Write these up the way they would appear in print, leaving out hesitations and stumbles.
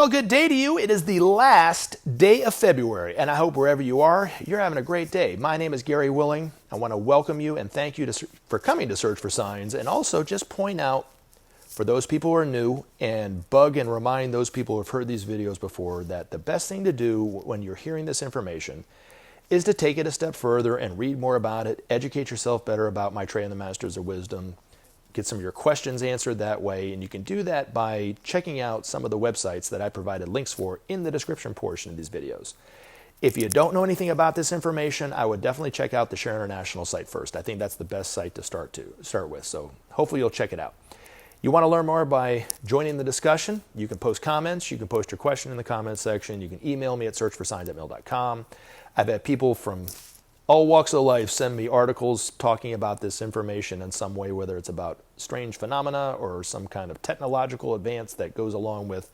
Well, good day to you. It is the last day of February, and I hope wherever you are, you're having a great day. My name is Gary Willing. I want to welcome you and thank you for coming to Search for Signs, and also just point out for those people who are new and bug and remind those people who have heard these videos before that the best thing to do when you're hearing this information is to take it a step further and read more about it, educate yourself better about Maitreya and the Masters of Wisdom, get some of your questions answered that way, and you can do that by checking out some of the websites that I provided links for in the description portion of these videos. If you don't know anything about this information, I would definitely check out the Share International site first. I think that's the best site to start with, so hopefully you'll check it out. You want to learn more by joining the discussion, you can post comments, you can post your question in the comments section, you can email me at searchforsigns@mail.com. I've had people from all walks of life send me articles talking about this information in some way, whether it's about strange phenomena or some kind of technological advance that goes along with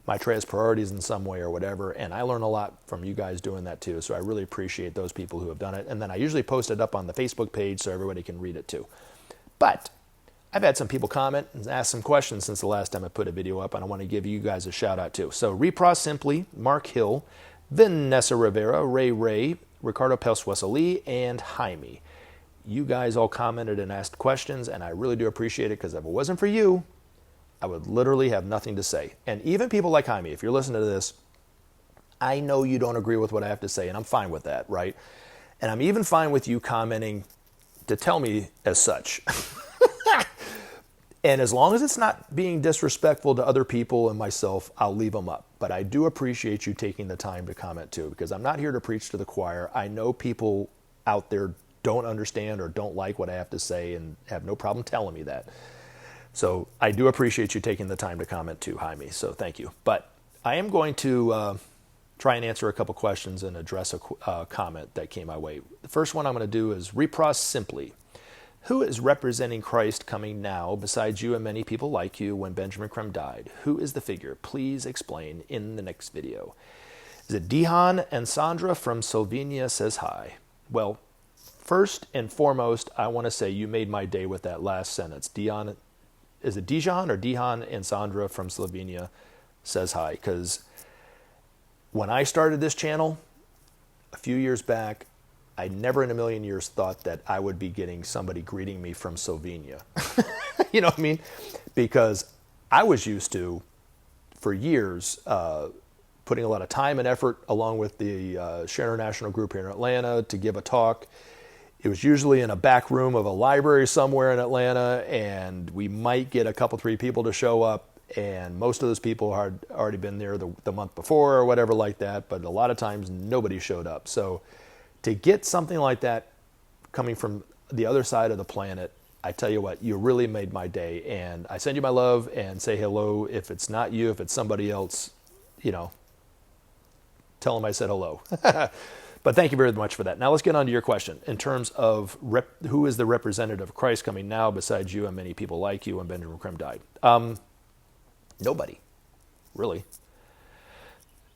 Maitreya's priorities in some way or whatever. And I learn a lot from you guys doing that too. So I really appreciate those people who have done it. And then I usually post it up on the Facebook page so everybody can read it too. But I've had some people comment and ask some questions since the last time I put a video up, and I want to give you guys a shout out too. So Repros Simply, Mark Hill, Vanessa Rivera, Ray, Ricardo Pelsuesali, and Jaime. You guys all commented and asked questions, and I really do appreciate it, because if it wasn't for you, I would literally have nothing to say. And even people like Jaime, if you're listening to this, I know you don't agree with what I have to say, and I'm fine with that, right? And I'm even fine with you commenting to tell me as such. And as long as it's not being disrespectful to other people and myself, I'll leave them up. But I do appreciate you taking the time to comment too, because I'm not here to preach to the choir. I know people out there don't understand or don't like what I have to say and have no problem telling me that. So I do appreciate you taking the time to comment too, Jaime. So thank you. But I am going to try and answer a couple questions and address a comment that came my way. The first one I'm going to do is Repros Simply. Who is representing Christ coming now besides you and many people like you when Benjamin Creme died? Who is the figure? Please explain in the next video. Is it Dihan and Sandra from Slovenia says hi. Well, first and foremost, I want to say you made my day with that last sentence. Dihan, is it Dijan or Dihan and Sandra from Slovenia says hi? Because when I started this channel a few years back, I never in a million years thought that I would be getting somebody greeting me from Slovenia. You know what I mean? Because I was used to, for years, putting a lot of time and effort along with the Share International group here in Atlanta to give a talk. It was usually in a back room of a library somewhere in Atlanta, and we might get a couple, 3 people to show up, and most of those people had already been there the month before or whatever like that, but a lot of times nobody showed up. So to get something like that coming from the other side of the planet, I tell you what, you really made my day. And I send you my love and say hello. If it's not you, if it's somebody else, you know, tell them I said hello. But thank you very much for that. Now let's get on to your question. In terms of who is the representative of Christ coming now besides you and many people like you when Benjamin Creme died? Nobody, really.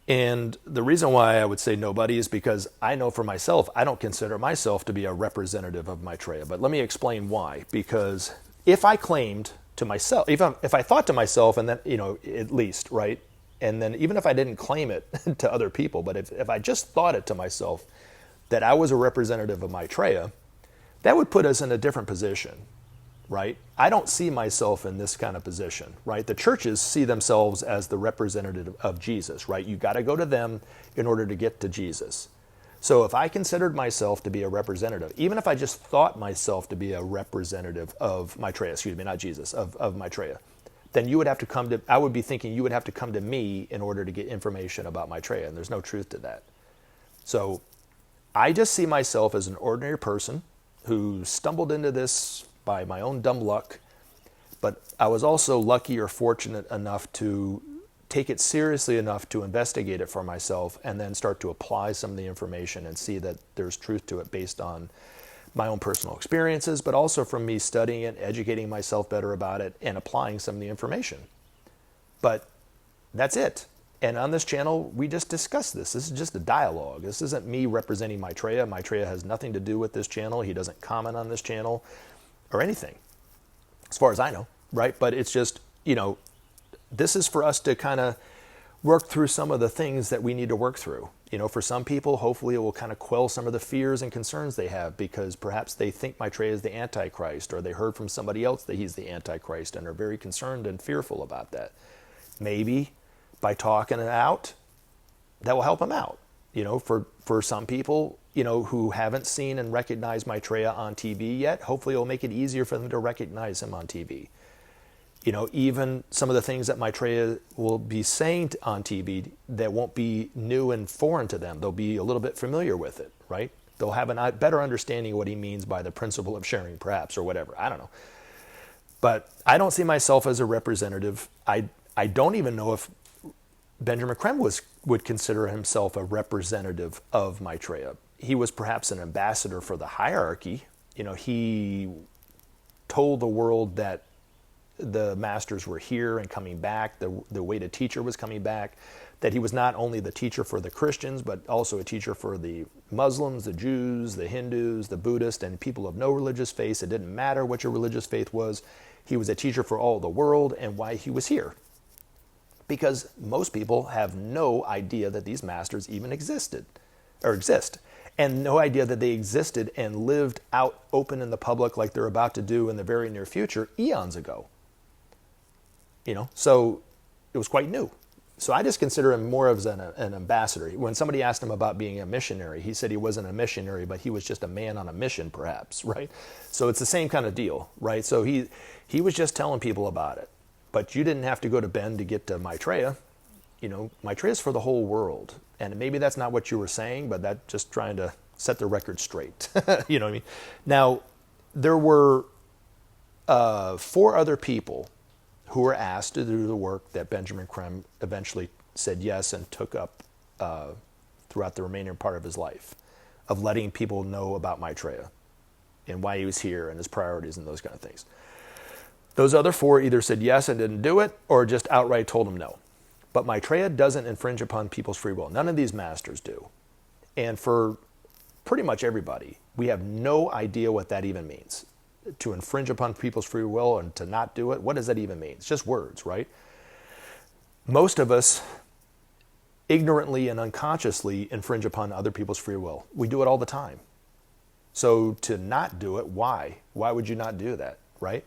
And the reason why I would say nobody is because I know for myself, I don't consider myself to be a representative of Maitreya. But let me explain why. Because if I claimed to myself, if I thought to myself, and then, you know, at least, right? And then even if I didn't claim it to other people, but if I just thought it to myself that I was a representative of Maitreya, that would put us in a different position, right? I don't see myself in this kind of position, right? The churches see themselves as the representative of Jesus, right? You got to go to them in order to get to Jesus. So if I considered myself to be a representative, even if I just thought myself to be a representative of Maitreya, excuse me, not Jesus, of Maitreya, then you would have to come to, I would be thinking you would have to come to me in order to get information about Maitreya, and there's no truth to that. So I just see myself as an ordinary person who stumbled into this by my own dumb luck, but I was also lucky or fortunate enough to take it seriously enough to investigate it for myself and then start to apply some of the information and see that there's truth to it based on my own personal experiences, but also from me studying it, educating myself better about it, and applying some of the information. But that's it. And on this channel, we just discuss this. This is just a dialogue. This isn't me representing Maitreya. Maitreya has nothing to do with this channel. He doesn't comment on this channel or anything, as far as I know, right? But it's just, you know, this is for us to kind of work through some of the things that we need to work through. For some people, hopefully it will kind of quell some of the fears and concerns they have, because perhaps they think Maitreya is the Antichrist, or they heard from somebody else that he's the Antichrist and are very concerned and fearful about that. Maybe by talking it out, that will help them out. For some people, who haven't seen and recognized Maitreya on TV yet, hopefully it will make it easier for them to recognize him on TV. Even some of the things that Maitreya will be saying on TV that won't be new and foreign to them. They'll be a little bit familiar with it, right? They'll have a better understanding of what he means by the principle of sharing, perhaps, or whatever. I don't know. But I don't see myself as a representative. I don't even know if Benjamin Creme would consider himself a representative of Maitreya. He was perhaps an ambassador for the hierarchy. He told the world that the masters were here and coming back, the way the teacher was coming back, that he was not only the teacher for the Christians, but also a teacher for the Muslims, the Jews, the Hindus, the Buddhists, and people of no religious faith. It didn't matter what your religious faith was. He was a teacher for all the world, and why he was here. Because most people have no idea that these masters even existed, or exist, and no idea that they existed and lived out open in the public like they're about to do in the very near future, eons ago. So it was quite new. So I just consider him more of an ambassador. When somebody asked him about being a missionary, he said he wasn't a missionary, but he was just a man on a mission, perhaps, right? So it's the same kind of deal, right? So he was just telling people about it. But you didn't have to go to Ben to get to Maitreya. Maitreya's for the whole world. And maybe that's not what you were saying, but that's just trying to set the record straight. You know what I mean? Now, there were 4 other people who were asked to do the work that Benjamin Creme eventually said yes and took up throughout the remaining part of his life, of letting people know about Maitreya and why he was here and his priorities and those kind of things. Those other 4 either said yes and didn't do it, or just outright told him no. But Maitreya doesn't infringe upon people's free will. None of these masters do. And for pretty much everybody, we have no idea what that even means. To infringe upon people's free will and to not do it, what does that even mean? It's just words, right? Most of us ignorantly and unconsciously infringe upon other people's free will. We do it all the time. So to not do it, why? Why would you not do that, right?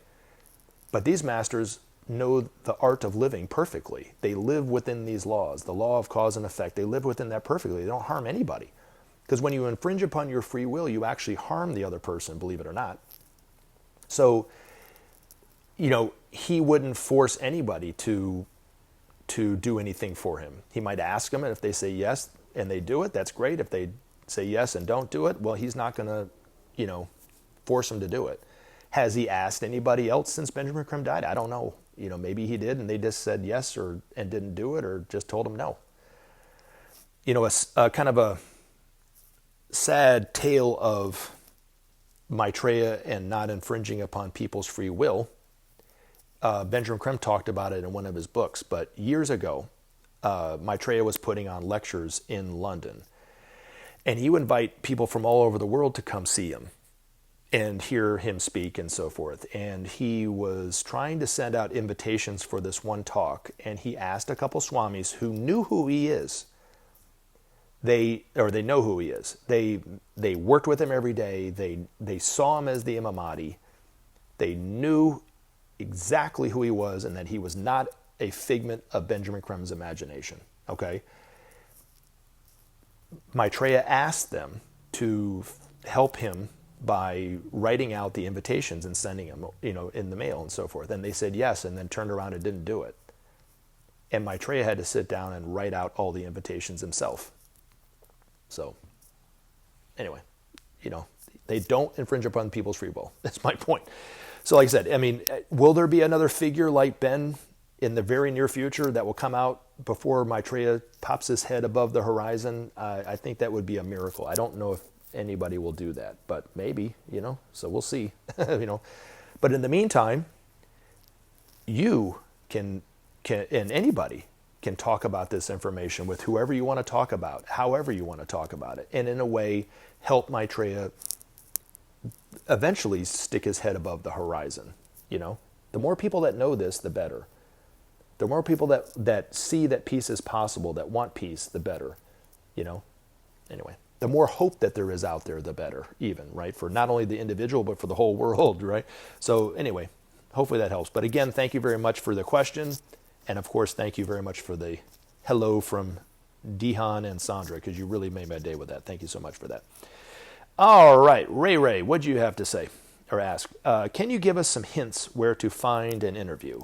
But these masters know the art of living perfectly. They live within these laws, the law of cause and effect. They live within that perfectly. They don't harm anybody. Because when you infringe upon your free will, you actually harm the other person, believe it or not. So, he wouldn't force anybody to do anything for him. He might ask them, and if they say yes and they do it, that's great. If they say yes and don't do it, well, he's not going to, force them to do it. Has he asked anybody else since Benjamin Creme died? I don't know. Maybe he did, and they just said yes and didn't do it, or just told him no. A kind of a sad tale of Maitreya and not infringing upon people's free will. Benjamin Creme talked about it in one of his books, but years ago, Maitreya was putting on lectures in London, and he would invite people from all over the world to come see him and hear him speak and so forth. And he was trying to send out invitations for this one talk, and he asked a couple swamis who knew who he is. They know who he is. They worked with him every day. They saw him as the Imamati. They knew exactly who he was and that he was not a figment of Benjamin Creme's imagination. Okay? Maitreya asked them to help him by writing out the invitations and sending them, in the mail and so forth. And they said yes, and then turned around and didn't do it. And Maitreya had to sit down and write out all the invitations himself. So, anyway, they don't infringe upon people's free will. That's my point. So, like I said, will there be another figure like Ben in the very near future that will come out before Maitreya pops his head above the horizon? I think that would be a miracle. I don't know if anybody will do that, but maybe, so we'll see, But in the meantime, you can and anybody can talk about this information with whoever you want to talk about, however you want to talk about it, and in a way help Maitreya eventually stick his head above the horizon. The more people that know this, the better. The more people that see that peace is possible, that want peace, the better, you know? Anyway, the more hope that there is out there, the better, even, right? For not only the individual, but for the whole world, right? So anyway, hopefully that helps. But again, thank you very much for the question. And of course, thank you very much for the hello from Dihan and Sandra, because you really made my day with that. Thank you so much for that. All right, Ray, what do you have to say or ask? Can you give us some hints where to find an interview?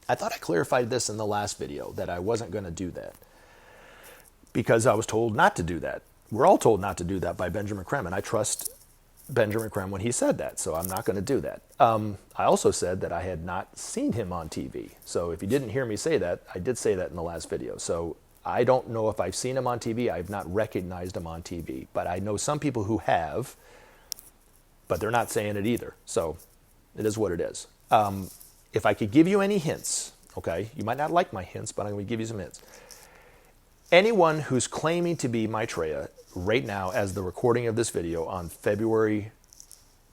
I thought I clarified this in the last video, that I wasn't going to do that because I was told not to do that. We're all told not to do that by Benjamin Creme, and I trust Benjamin Creme when he said that, so I'm not going to do that. I also said that I had not seen him on TV. So if you didn't hear me say that, I did say that in the last video. So I don't know if I've seen him on TV. I've not recognized him on TV, but I know some people who have, but they're not saying it either. So it is what it is. If I could give you any hints, okay, you might not like my hints, but I'm going to give you some hints. Anyone who's claiming to be Maitreya right now, as the recording of this video on February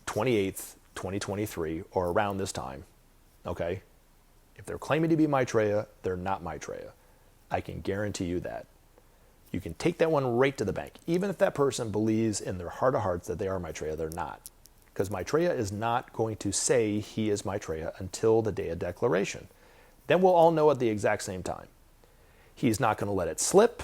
28th, 2023, or around this time, okay, if they're claiming to be Maitreya, they're not Maitreya. I can guarantee you that. You can take that one right to the bank. Even if that person believes in their heart of hearts that they are Maitreya, they're not. Because Maitreya is not going to say he is Maitreya until the day of declaration. Then we'll all know at the exact same time. He's not going to let it slip.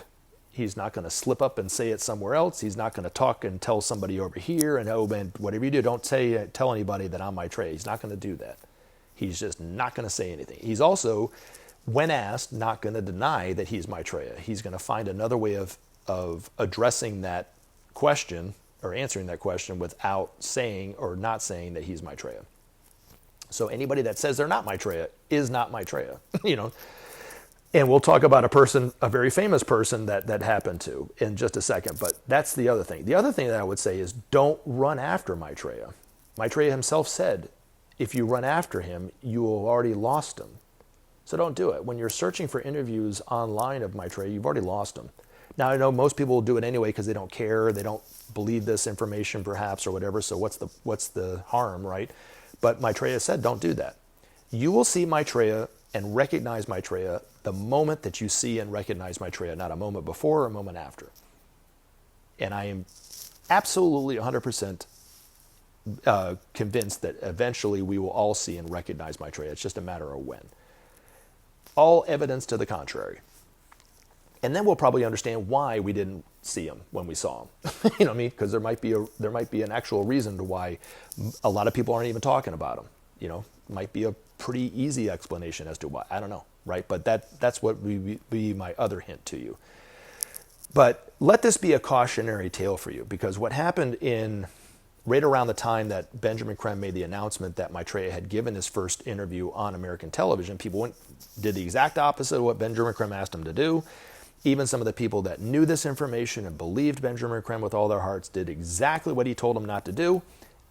He's not going to slip up and say it somewhere else. He's not going to talk and tell somebody over here and, oh man, whatever you do, don't tell anybody that I'm Maitreya. He's not going to do that. He's just not going to say anything. He's also, when asked, not going to deny that he's Maitreya. He's going to find another way of addressing that question or answering that question without saying or not saying that he's Maitreya. So anybody that says they're not Maitreya is not Maitreya, you know. And we'll talk about a very famous person that happened to in just a second. But that's the other thing. The other thing that I would say is don't run after Maitreya. Maitreya himself said, if you run after him, you will have already lost him. So don't do it. When you're searching for interviews online of Maitreya, you've already lost him. Now, I know most people will do it anyway because they don't care. They don't believe this information perhaps or whatever. So what's the harm, right? But Maitreya said, don't do that. You will see Maitreya and recognize Maitreya the moment that you see and recognize Maitreya, not a moment before or a moment after. And I am absolutely 100% convinced that eventually we will all see and recognize Maitreya. It's just a matter of when. All evidence to the contrary. And then we'll probably understand why we didn't see him when we saw him. You know what I mean? Because there might be an actual reason to why a lot of people aren't even talking about him. You know, might be a pretty easy explanation as to why. I don't know, right? But that's what would be my other hint to you. But let this be a cautionary tale for you, because what happened right around the time that Benjamin Creme made the announcement that Maitreya had given his first interview on American television, people did the exact opposite of what Benjamin Creme asked them to do. Even some of the people that knew this information and believed Benjamin Creme with all their hearts did exactly what he told them not to do,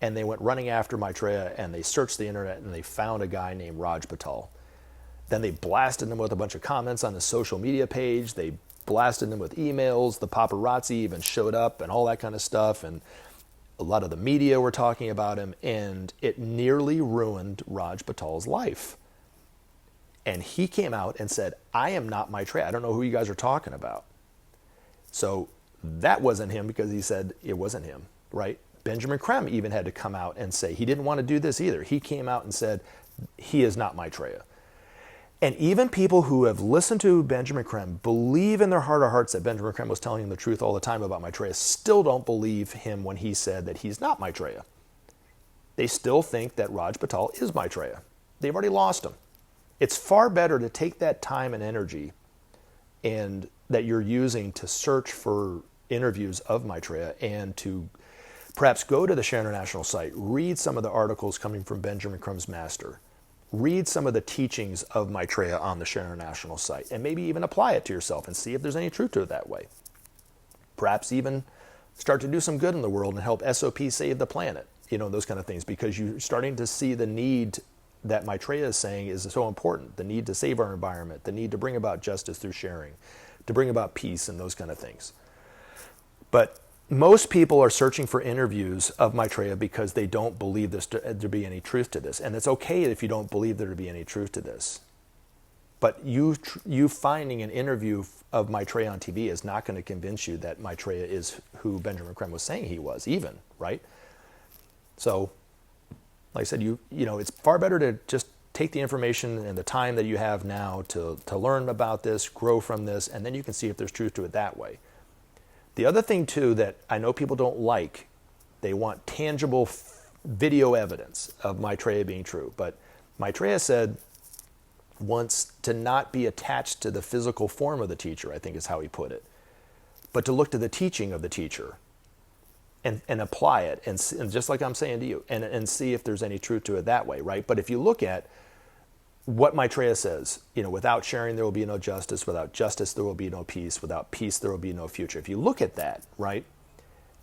and they went running after Maitreya, and they searched the internet, and they found a guy named Raj Patel. Then they blasted him with a bunch of comments on his social media page. They blasted him with emails. The paparazzi even showed up and all that kind of stuff, and a lot of the media were talking about him, and it nearly ruined Raj Patel's life. And he came out and said, I am not Maitreya. I don't know who you guys are talking about. So that wasn't him, because he said it wasn't him, right? Benjamin Creme even had to come out and say he didn't want to do this either. He came out and said he is not Maitreya. And even people who have listened to Benjamin Creme believe in their heart of hearts that Benjamin Creme was telling them the truth all the time about Maitreya, still don't believe him when he said that he's not Maitreya. They still think that Raj Patel is Maitreya. They've already lost him. It's far better to take that time and energy and that you're using to search for interviews of Maitreya and to perhaps go to the Share International site, read some of the articles coming from Benjamin Creme's master, read some of the teachings of Maitreya on the Share International site, and maybe even apply it to yourself and see if there's any truth to it that way. Perhaps even start to do some good in the world and help SOP save the planet, you know, those kind of things, because you're starting to see the need that Maitreya is saying is so important, the need to save our environment, the need to bring about justice through sharing, to bring about peace and those kind of things. But most people are searching for interviews of Maitreya because they don't believe there to be any truth to this. And it's okay if you don't believe there to be any truth to this. But you finding an interview of Maitreya on TV is not going to convince you that Maitreya is who Benjamin Creme was saying he was, even, right? So, like I said, you know, it's far better to just take the information and the time that you have now to learn about this, grow from this, and then you can see if there's truth to it that way. The other thing, too, that I know people don't like, they want tangible video evidence of Maitreya being true. But Maitreya said once to not be attached to the physical form of the teacher, I think is how he put it, but to look to the teaching of the teacher and apply it, and just like I'm saying to you, and see if there's any truth to it that way, right? But if you look at what Maitreya says, you know, without sharing there will be no justice, without justice there will be no peace, without peace there will be no future. If you look at that, right,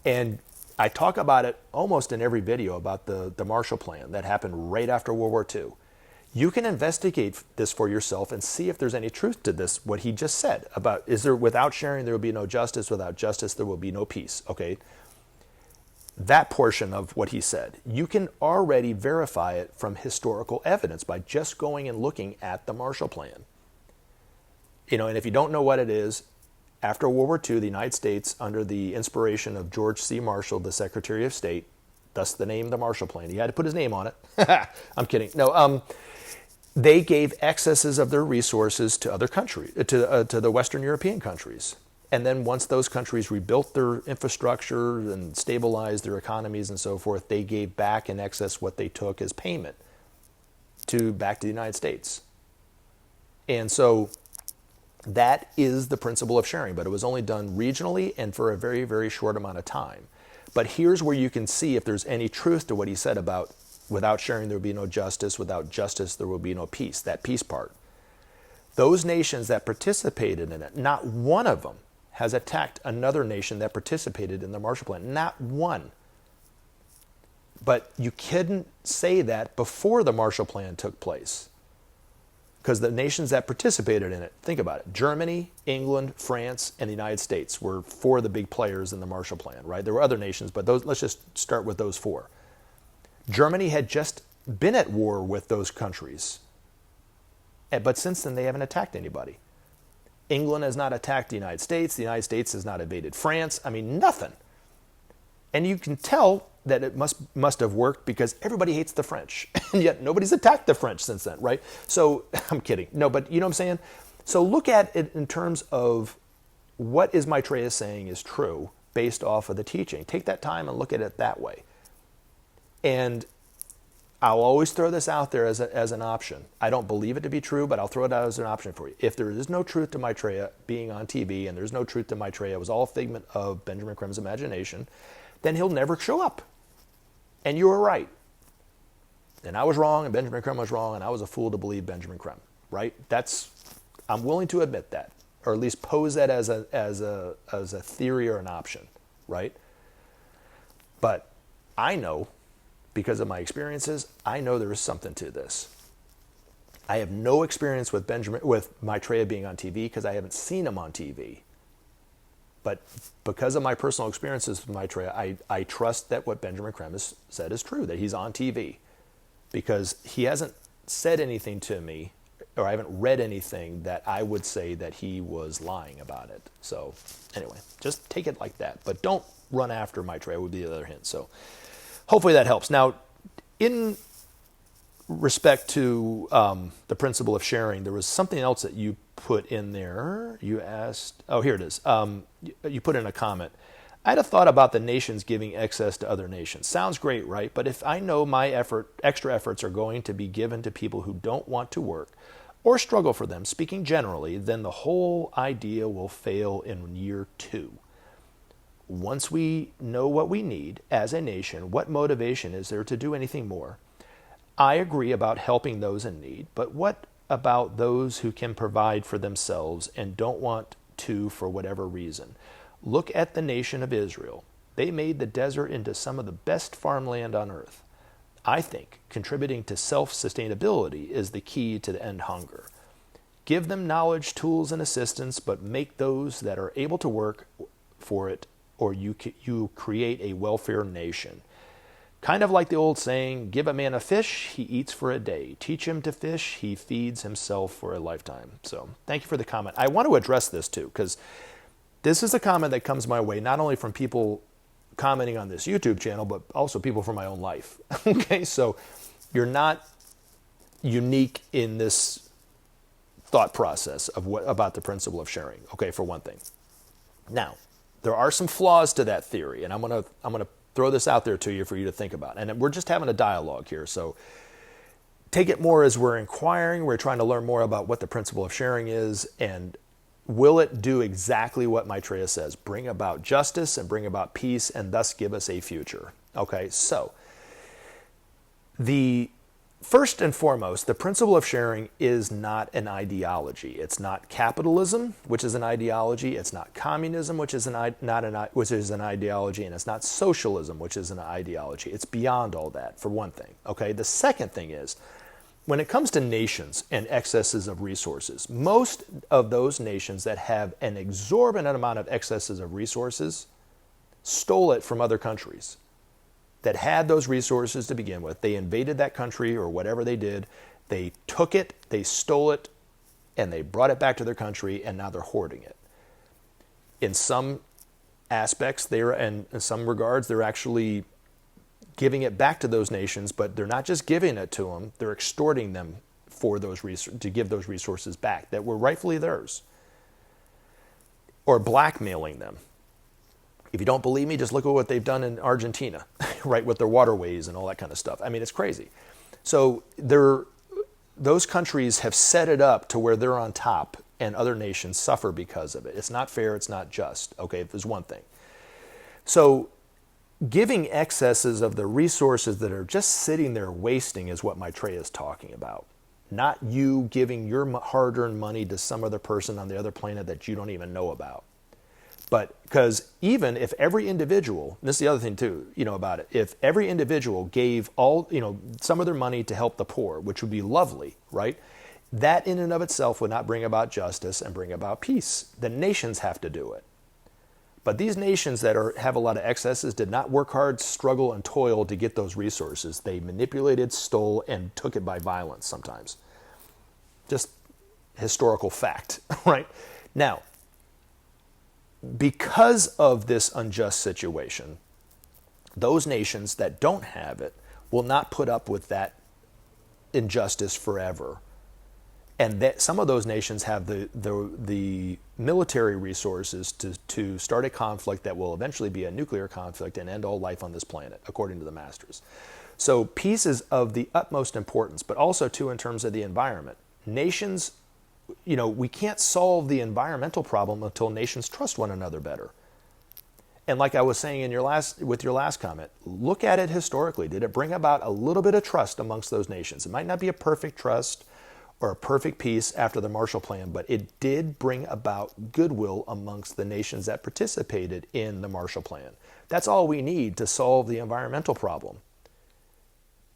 and I talk about it almost in every video about the Marshall Plan that happened right after World War II. You can investigate this for yourself and see if there's any truth to this, what he just said about, is there, without sharing there will be no justice, without justice there will be no peace, okay? That portion of what he said, you can already verify it from historical evidence by just going and looking at the Marshall Plan. You know, and if you don't know what it is, after World War II, the United States, under the inspiration of George C. Marshall, the Secretary of State, thus the name, the Marshall Plan. He had to put his name on it. I'm kidding. No, they gave excesses of their resources to other countries, to the Western European countries. And then once those countries rebuilt their infrastructure and stabilized their economies and so forth, they gave back in excess what they took as payment back to the United States. And so that is the principle of sharing, but it was only done regionally and for a very, very short amount of time. But here's where you can see if there's any truth to what he said about without sharing there will be no justice, without justice there will be no peace, that peace part. Those nations that participated in it, not one of them has attacked another nation that participated in the Marshall Plan. Not one. But you couldn't say that before the Marshall Plan took place. Because the nations that participated in it, think about it, Germany, England, France, and the United States were four of the big players in the Marshall Plan, right? There were other nations, but let's just start with those four. Germany had just been at war with those countries. But since then, they haven't attacked anybody. England has not attacked the United States has not invaded France. I mean, nothing. And you can tell that it must have worked because everybody hates the French. And yet nobody's attacked the French since then, right? So, I'm kidding. No, but you know what I'm saying? So look at it in terms of what is Maitreya saying is true based off of the teaching. Take that time and look at it that way. And I'll always throw this out there as an option. I don't believe it to be true, but I'll throw it out as an option for you. If there is no truth to Maitreya being on TV, and there's no truth to Maitreya, it was all a figment of Benjamin Creme's imagination, then he'll never show up. And you were right. And I was wrong, and Benjamin Creme was wrong, and I was a fool to believe Benjamin Creme, right? I'm willing to admit that, or at least pose that as a theory or an option, right? But I know, because of my experiences, I know there is something to this. I have no experience with Maitreya being on TV because I haven't seen him on TV. But because of my personal experiences with Maitreya, I trust that what Benjamin Creme has said is true, that he's on TV. Because he hasn't said anything to me, or I haven't read anything that I would say that he was lying about it. So anyway, just take it like that. But don't run after Maitreya would be the other hint. So hopefully that helps. Now, in respect to the principle of sharing, there was something else that you put in there. You asked, oh, here it is. You put in a comment. I had a thought about the nations giving excess to other nations. Sounds great, right? But if I know my extra efforts are going to be given to people who don't want to work or struggle for them, speaking generally, then the whole idea will fail in year 2. Once we know what we need as a nation, what motivation is there to do anything more? I agree about helping those in need, but what about those who can provide for themselves and don't want to for whatever reason? Look at the nation of Israel. They made the desert into some of the best farmland on earth. I think contributing to self-sustainability is the key to end hunger. Give them knowledge, tools, and assistance, but make those that are able to work for it, or you create a welfare nation. Kind of like the old saying, give a man a fish, he eats for a day. Teach him to fish, he feeds himself for a lifetime. So thank you for the comment. I want to address this too, because this is a comment that comes my way, not only from people commenting on this YouTube channel, but also people from my own life. Okay, so you're not unique in this thought process of what about the principle of sharing, okay, for one thing. Now, there are some flaws to that theory, and I'm gonna throw this out there to you for you to think about. And we're just having a dialogue here, so take it more as we're inquiring, we're trying to learn more about what the principle of sharing is, and will it do exactly what Maitreya says, bring about justice and bring about peace, and thus give us a future. Okay, so the first and foremost, the principle of sharing is not an ideology. It's not capitalism, which is an ideology. It's not communism, which is an ideology, and it's not socialism, which is an ideology. It's beyond all that, for one thing. Okay. The second thing is, when it comes to nations and excesses of resources, most of those nations that have an exorbitant amount of excesses of resources stole it from other countries that had those resources to begin with. They invaded that country or whatever they did. They took it, they stole it, and they brought it back to their country, and now they're hoarding it. In some aspects, and in some regards, they're actually giving it back to those nations, but they're not just giving it to them, they're extorting them for those to give those resources back that were rightfully theirs, or blackmailing them. If you don't believe me, just look at what they've done in Argentina, right, with their waterways and all that kind of stuff. I mean, it's crazy. So those countries have set it up to where they're on top and other nations suffer because of it. It's not fair, it's not just, okay, there's one thing. So giving excesses of the resources that are just sitting there wasting is what Maitreya is talking about. Not you giving your hard-earned money to some other person on the other planet that you don't even know about. But because even if every individual, and this is the other thing too, about it, if every individual gave all, some of their money to help the poor, which would be lovely, right? That in and of itself would not bring about justice and bring about peace. The nations have to do it. But these nations that have a lot of excesses did not work hard, struggle, and toil to get those resources. They manipulated, stole, and took it by violence sometimes. Just historical fact, right? Now, because of this unjust situation, those nations that don't have it will not put up with that injustice forever. And that some of those nations have the military resources to start a conflict that will eventually be a nuclear conflict and end all life on this planet, according to the masters. So peace is of the utmost importance, but also too in terms of the environment. Nations, we can't solve the environmental problem until nations trust one another better. And like I was saying with your last comment, look at it historically. Did it bring about a little bit of trust amongst those nations? It might not be a perfect trust or a perfect peace after the Marshall Plan, but it did bring about goodwill amongst the nations that participated in the Marshall Plan. That's all we need to solve the environmental problem.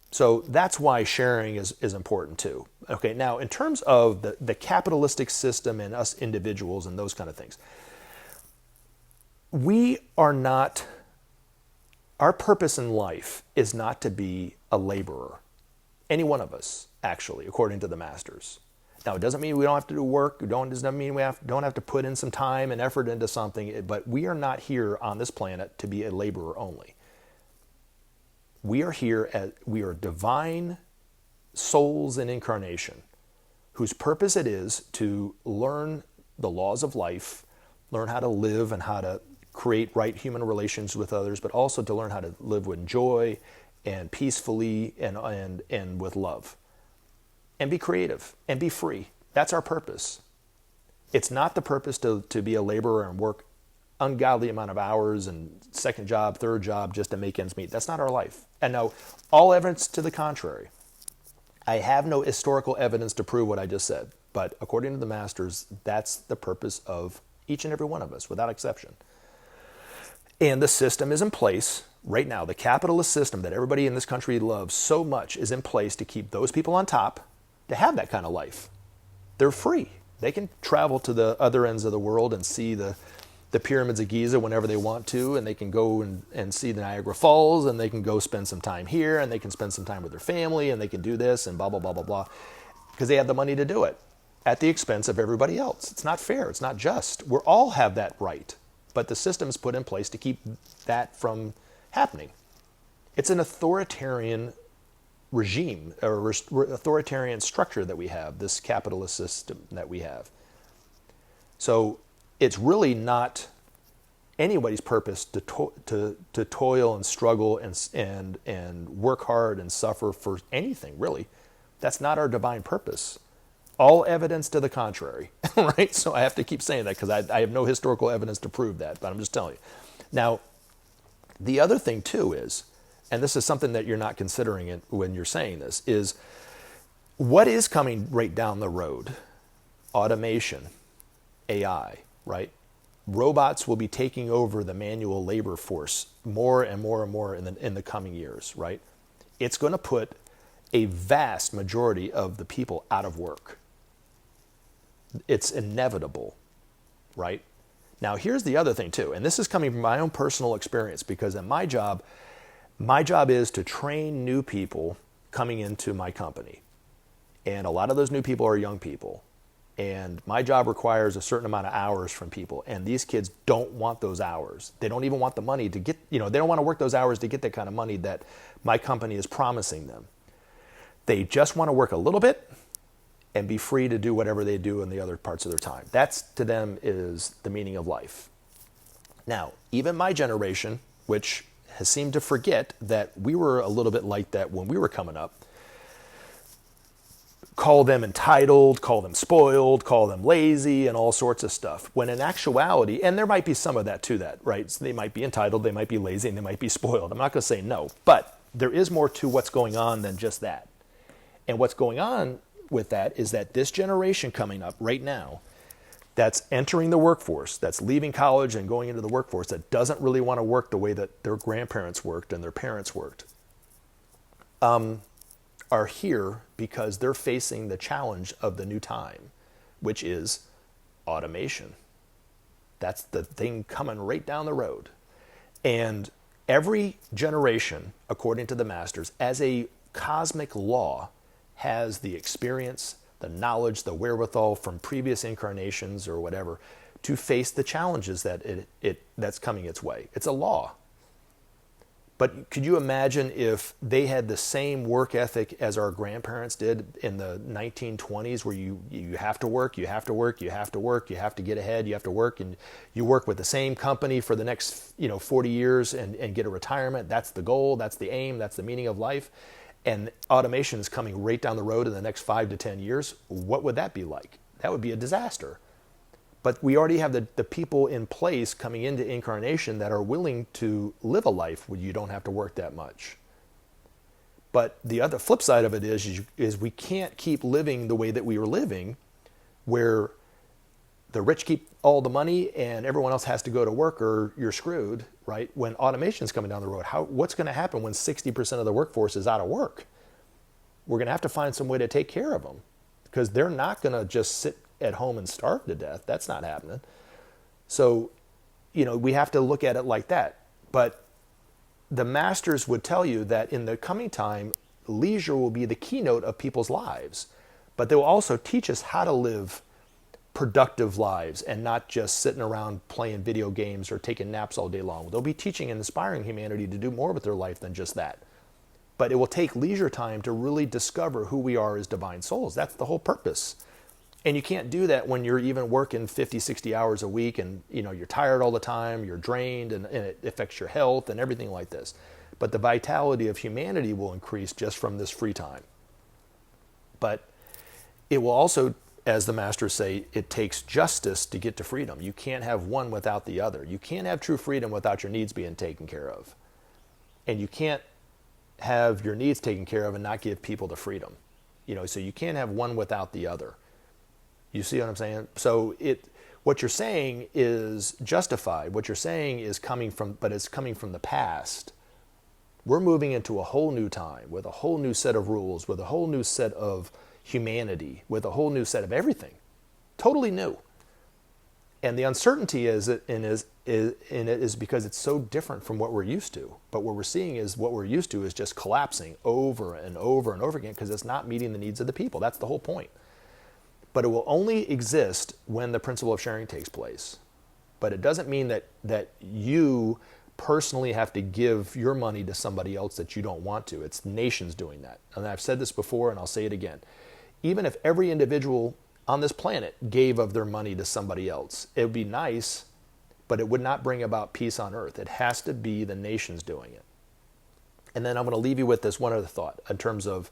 So that's why sharing is important too. Okay, now in terms of the capitalistic system and us individuals and those kind of things, our purpose in life is not to be a laborer. Any one of us, actually, according to the masters. Now, it doesn't mean we don't have to do work. It doesn't mean we don't have to put in some time and effort into something, but we are not here on this planet to be a laborer only. We are divine souls in incarnation whose purpose it is to learn the laws of life, learn how to live and how to create right human relations with others, but also to learn how to live with joy and peacefully and with love. And be creative and be free. That's our purpose. It's not the purpose to be a laborer and work ungodly amount of hours and second job, third job just to make ends meet. That's not our life. And no, all evidence to the contrary. I have no historical evidence to prove what I just said, but according to the masters, that's the purpose of each and every one of us, without exception. And the system is in place right now. The capitalist system that everybody in this country loves so much is in place to keep those people on top to have that kind of life. They're free. They can travel to the other ends of the world and see the the pyramids of Giza whenever they want to, and they can go and see the Niagara Falls, and they can go spend some time here, and they can spend some time with their family, and they can do this, and blah, blah, blah, blah, blah, because they have the money to do it at the expense of everybody else. It's not fair. It's not just. We all have that right, but the system's put in place to keep that from happening. It's an authoritarian regime or authoritarian structure that we have, this capitalist system that we have. So it's really not anybody's purpose to toil and struggle and work hard and suffer for anything, really. That's not our divine purpose. All evidence to the contrary, right? So I have to keep saying that because I have no historical evidence to prove that, but I'm just telling you. Now, the other thing too is, and this is something that you're not considering it when you're saying this, is what is coming right down the road? Automation, AI, right? Robots will be taking over the manual labor force more and more and more in the coming years, right? It's going to put a vast majority of the people out of work. It's inevitable, right? Now, here's the other thing too, and this is coming from my own personal experience, because in my job is to train new people coming into my company. And a lot of those new people are young people. And my job requires a certain amount of hours from people. And these kids don't want those hours. They don't even want the money to get, they don't want to work those hours to get that kind of money that my company is promising them. They just want to work a little bit and be free to do whatever they do in the other parts of their time. That's, to them, is the meaning of life. Now, even my generation, which has seemed to forget that we were a little bit like that when we were coming up, call them entitled, call them spoiled, call them lazy, and all sorts of stuff. When in actuality, and there might be some of that to that, right? So they might be entitled, they might be lazy, and they might be spoiled. I'm not going to say no, but there is more to what's going on than just that. And what's going on with that is that this generation coming up right now that's entering the workforce, that's leaving college and going into the workforce, that doesn't really want to work the way that their grandparents worked and their parents worked, are here because they're facing the challenge of the new time, which is automation. That's the thing coming right down the road. And every generation, according to the masters, as a cosmic law, has the experience, the knowledge, the wherewithal from previous incarnations or whatever to face the challenges that that's coming its way. It's a law. But could you imagine if they had the same work ethic as our grandparents did in the 1920s, where you have to work, you have to work, you have to work, you have to get ahead, you have to work, and you work with the same company for the next 40 years and get a retirement. That's the goal, that's the aim, that's the meaning of life. And automation is coming right down the road in the next 5 to 10 years. What would that be like? That would be a disaster. But we already have the people in place coming into incarnation that are willing to live a life where you don't have to work that much. But the other flip side of it is we can't keep living the way that we were living, where the rich keep all the money and everyone else has to go to work or you're screwed, right? When automation is coming down the road, what's going to happen when 60% of the workforce is out of work? We're going to have to find some way to take care of them, because they're not going to just sit at home and starve to death. That's not happening. So, we have to look at it like that. But the masters would tell you that in the coming time, leisure will be the keynote of people's lives. But they will also teach us how to live productive lives and not just sitting around playing video games or taking naps all day long. They'll be teaching and inspiring humanity to do more with their life than just that. But it will take leisure time to really discover who we are as divine souls. That's the whole purpose. And you can't do that when you're even working 50, 60 hours a week and you're tired all the time, you're drained, and it affects your health and everything like this. But the vitality of humanity will increase just from this free time. But it will also, as the masters say, it takes justice to get to freedom. You can't have one without the other. You can't have true freedom without your needs being taken care of. And you can't have your needs taken care of and not give people the freedom. So you can't have one without the other. You see what I'm saying? So what you're saying is justified. What you're saying is it's coming from the past. We're moving into a whole new time with a whole new set of rules, with a whole new set of humanity, with a whole new set of everything. Totally new. And the uncertainty is because it's so different from what we're used to. But what we're seeing is what we're used to is just collapsing over and over and over again because it's not meeting the needs of the people. That's the whole point. But it will only exist when the principle of sharing takes place. But it doesn't mean that you personally have to give your money to somebody else that you don't want to. It's nations doing that. And I've said this before and I'll say it again. Even if every individual on this planet gave of their money to somebody else, it would be nice, but it would not bring about peace on earth. It has to be the nations doing it. And then I'm going to leave you with this one other thought in terms of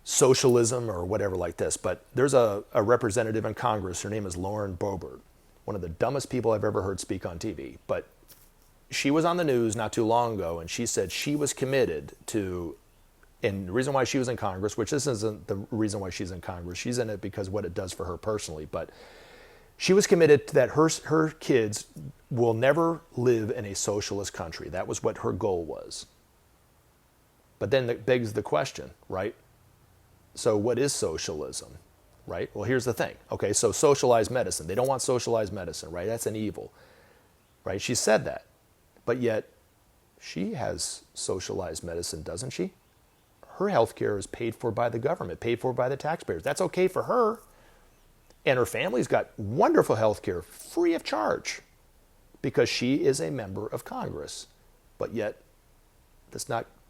socialism or whatever like this. But there's a representative in Congress. Her name is Lauren Boebert, one of the dumbest people I've ever heard speak on TV. But she was on the news not too long ago, and she said she was committed to, and the reason why she was in Congress, which this isn't the reason why she's in Congress, she's in it because what it does for her personally, but she was committed to that her kids will never live in a socialist country. That was what her goal was. But then that begs the question, right? So what is socialism, right? Well, here's the thing. Okay, so socialized medicine. They don't want socialized medicine, right? That's an evil, right? She said that. But yet, she has socialized medicine, doesn't she? Her health care is paid for by the government, paid for by the taxpayers. That's okay for her. And her family's got wonderful health care, free of charge, because she is a member of Congress. But yet,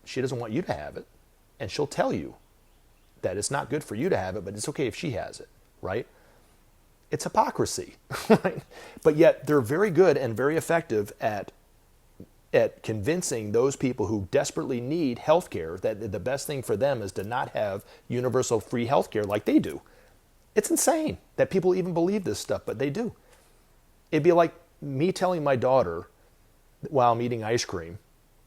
she doesn't want you to have it. And she'll tell you that it's not good for you to have it, but it's okay if she has it, right? It's hypocrisy, right? But yet, they're very good and very effective at convincing those people who desperately need health care that the best thing for them is to not have universal free health care like they do. It's insane that people even believe this stuff, but they do. It'd be like me telling my daughter while I'm eating ice cream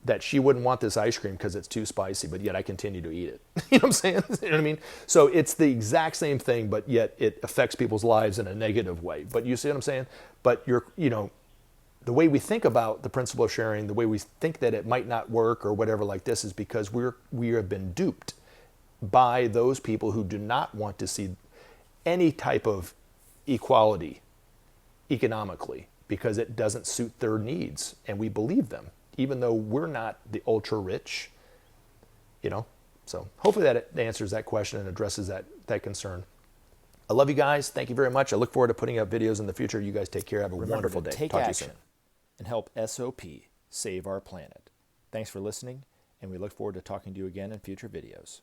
that she wouldn't want this ice cream because it's too spicy, but yet I continue to eat it. You know what I'm saying? You know what I mean? So it's the exact same thing, but yet it affects people's lives in a negative way. But you see what I'm saying? But the way we think about the principle of sharing, the way we think that it might not work or whatever like this is because we have been duped by those people who do not want to see any type of equality economically because it doesn't suit their needs. And we believe them, even though we're not the ultra rich, So hopefully that answers that question and addresses that concern. I love you guys. Thank you very much. I look forward to putting up videos in the future. You guys take care. Have a wonderful day. Take action and help SOP save our planet. Thanks for listening, and we look forward to talking to you again in future videos.